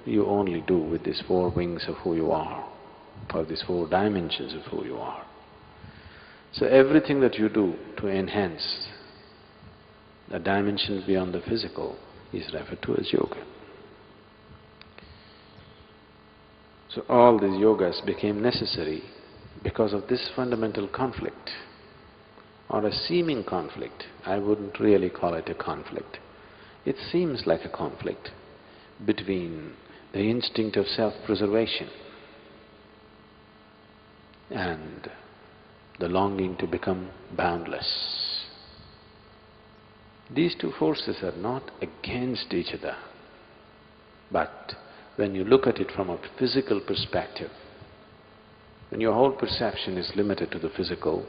you only do with these four wings of who you are, or these four dimensions of who you are. So everything that you do to enhance the dimensions beyond the physical is referred to as yoga. So all these yogas became necessary because of this fundamental conflict, or a seeming conflict. I wouldn't really call it a conflict. It seems like a conflict between the instinct of self-preservation and the longing to become boundless. These two forces are not against each other, but when you look at it from a physical perspective, when your whole perception is limited to the physical,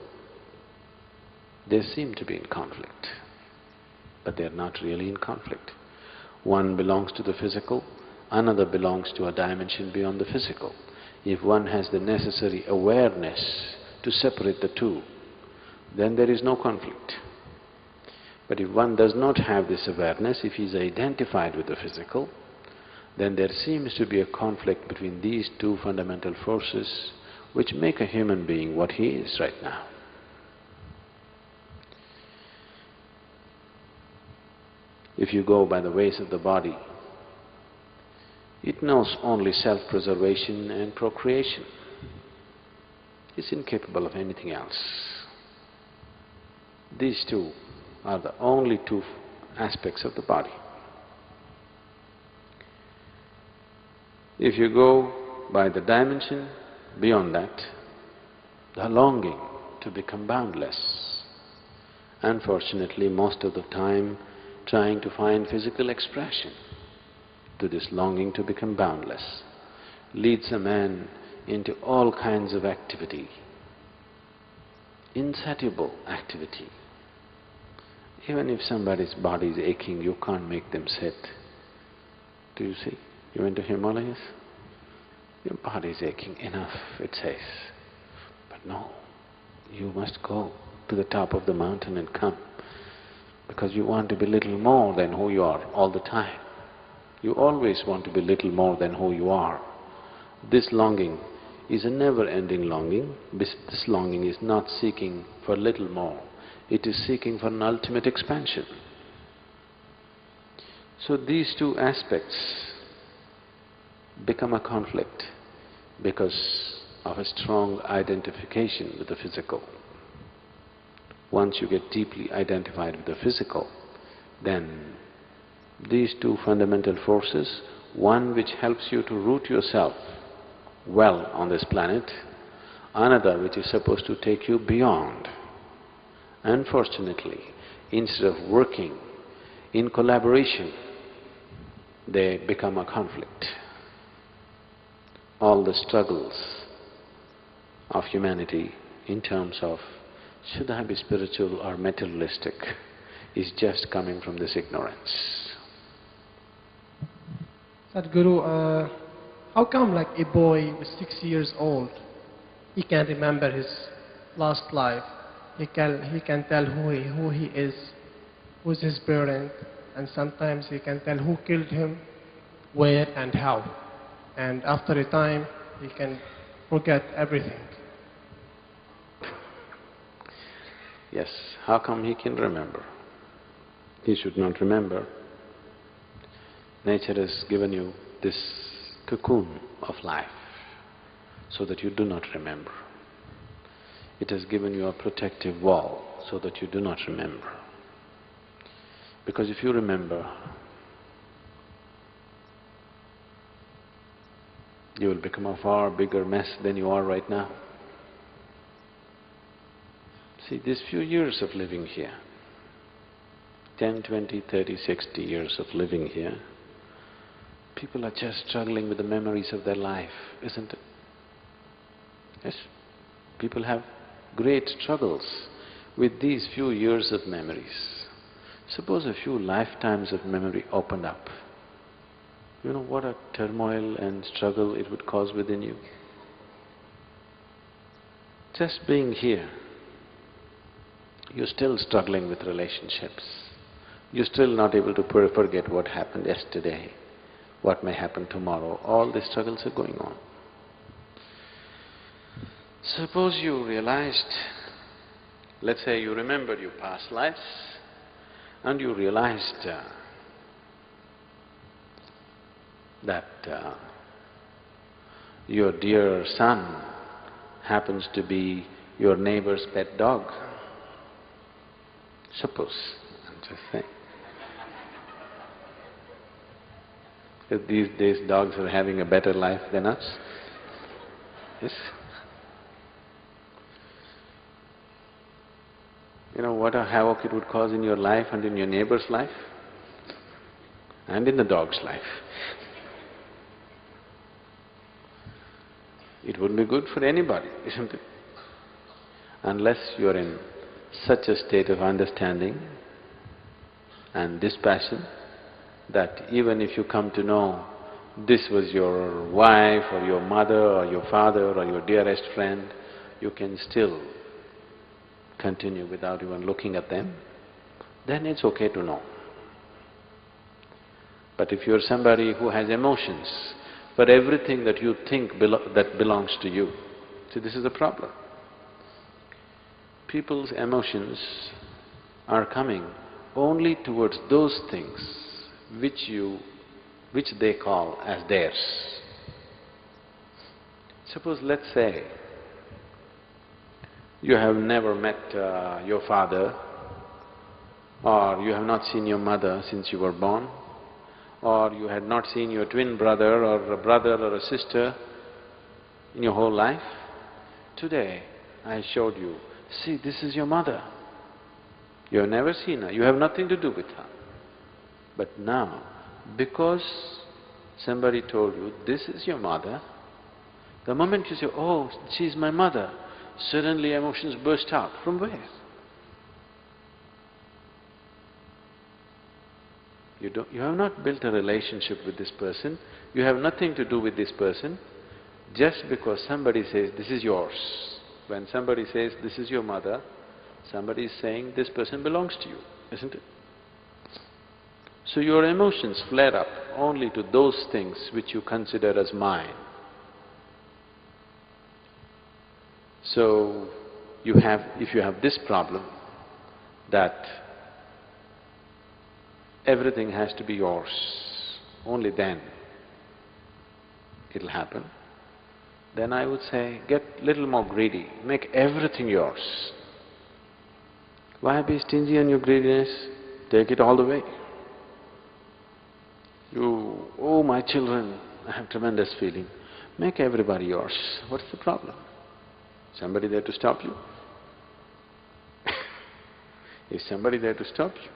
they seem to be in conflict, but they're not really in conflict. One belongs to the physical, another belongs to a dimension beyond the physical. If one has the necessary awareness to separate the two, then there is no conflict. But if one does not have this awareness, if he is identified with the physical, then there seems to be a conflict between these two fundamental forces which make a human being what he is right now. If you go by the ways of the body, it knows only self-preservation and procreation. It's incapable of anything else. These two are the only two aspects of the body. If you go by the dimension beyond that, the longing to become boundless, unfortunately most of the time trying to find physical expression to this longing to become boundless, leads a man into all kinds of activity, insatiable activity. Even if somebody's body is aching, you can't make them sit. Do you see? You went to Himalayas? Your body is aching enough, it says. But no, you must go to the top of the mountain and come, because you want to be little more than who you are all the time. You always want to be little more than who you are. This longing is a never-ending longing. This longing is not seeking for little more, it is seeking for an ultimate expansion. So these two aspects become a conflict because of a strong identification with the physical. Once you get deeply identified with the physical, then these two fundamental forces, one which helps you to root yourself well on this planet, another which is supposed to take you beyond. Unfortunately, instead of working in collaboration, they become a conflict. All the struggles of humanity in terms of should I be spiritual or materialistic is just coming from this ignorance. Sadhguru, how come like a boy with 6 years old, he can remember his last life, he can tell who he is, who's his parent, and sometimes he can tell who killed him, where and how. And after a time, he can forget everything. Yes, how come he can remember? He should not remember. Nature has given you this cocoon of life so that you do not remember. It has given you a protective wall so that you do not remember. Because if you remember, you will become a far bigger mess than you are right now. See, these few years of living here, 10, 20, 30, 60 years of living here, people are just struggling with the memories of their life, isn't it? Yes? People have great struggles with these few years of memories. Suppose a few lifetimes of memory opened up. You know what a turmoil and struggle it would cause within you? Just being here, you're still struggling with relationships. You're still not able to forget what happened yesterday. what may happen tomorrow, all these struggles are going on. Suppose you realized, let's say you remembered your past lives and you realized that your dear son happens to be your neighbor's pet dog. Suppose, I'm just saying. That these days dogs are having a better life than us. Yes? You know what a havoc it would cause in your life and in your neighbor's life and in the dog's life. It wouldn't be good for anybody, isn't it? Unless you're in such a state of understanding and dispassion that even if you come to know this was your wife or your mother or your father or your dearest friend, you can still continue without even looking at them, then it's okay to know. But if you're somebody who has emotions for everything that you think that belongs to you, see, this is the problem. People's emotions are coming only towards those things which they call as theirs. Suppose, let's say, you have never met your father, or you have not seen your mother since you were born, or you had not seen your twin brother or a sister in your whole life. Today, I showed you, see, this is your mother. You have never seen her, you have nothing to do with her. But now, because somebody told you, this is your mother, the moment you say, oh, she's my mother, suddenly emotions burst out. From where? You have not built a relationship with this person, you have nothing to do with this person, just because somebody says, this is yours. When somebody says, this is your mother, somebody is saying, this person belongs to you, isn't it? So your emotions flare up only to those things which you consider as mine. So if you have this problem that everything has to be yours, only then it'll happen, then I would say, get little more greedy, make everything yours. Why be stingy on your greediness? Take it all the way. You, oh my children, I have tremendous feeling. Make everybody yours. What's the problem? Somebody there to stop you? Is somebody there to stop you?